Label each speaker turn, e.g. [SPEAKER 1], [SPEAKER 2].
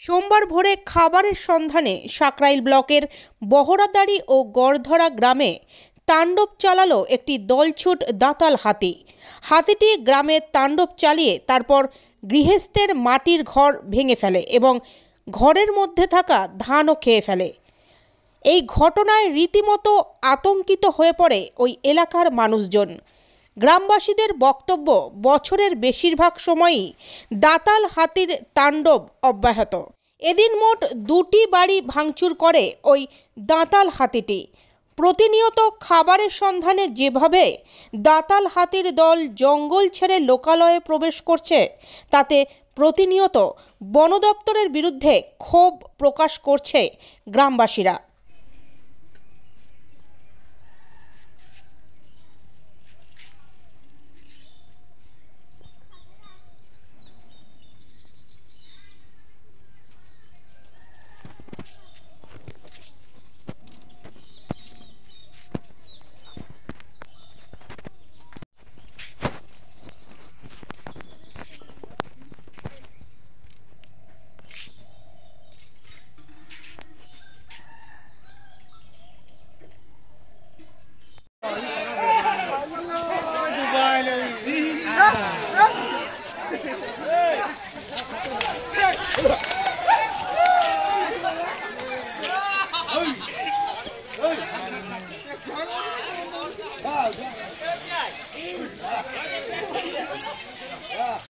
[SPEAKER 1] সোমবার ভোরে খাবারের সন্ধানে সাকরাইল ব্লকের বহরাদারি ও গড়ধরা গ্রামে তাণ্ডব চালালো একটি দলছুট দাঁতাল হাতি। হাতিটি গ্রামে তাণ্ডব চালিয়ে তারপর গৃহস্থের মাটির ঘর ভেঙে ফেলে এবং ঘরের মধ্যে থাকা ধানও খেয়ে ফেলে। এই ঘটনায় রীতিমতো আতঙ্কিত হয়ে পড়ে ওই এলাকার মানুষজন। গ্রামবাসীদের বক্তব্য, বছরের বেশিরভাগ সময়ই দাঁতাল হাতির তাণ্ডব অব্যাহত। এদিন মোট 2টি বাড়ি ভাঙচুর করে ওই দাঁতাল হাতিটি। প্রতিনিয়ত খাবারের সন্ধানে যেভাবে দাঁতাল হাতির দল জঙ্গল ছেড়ে লোকালয়ে প্রবেশ করছে, তাতে প্রতিনিয়ত বন দপ্তরের বিরুদ্ধে ক্ষোভ প্রকাশ করছে গ্রামবাসীরা।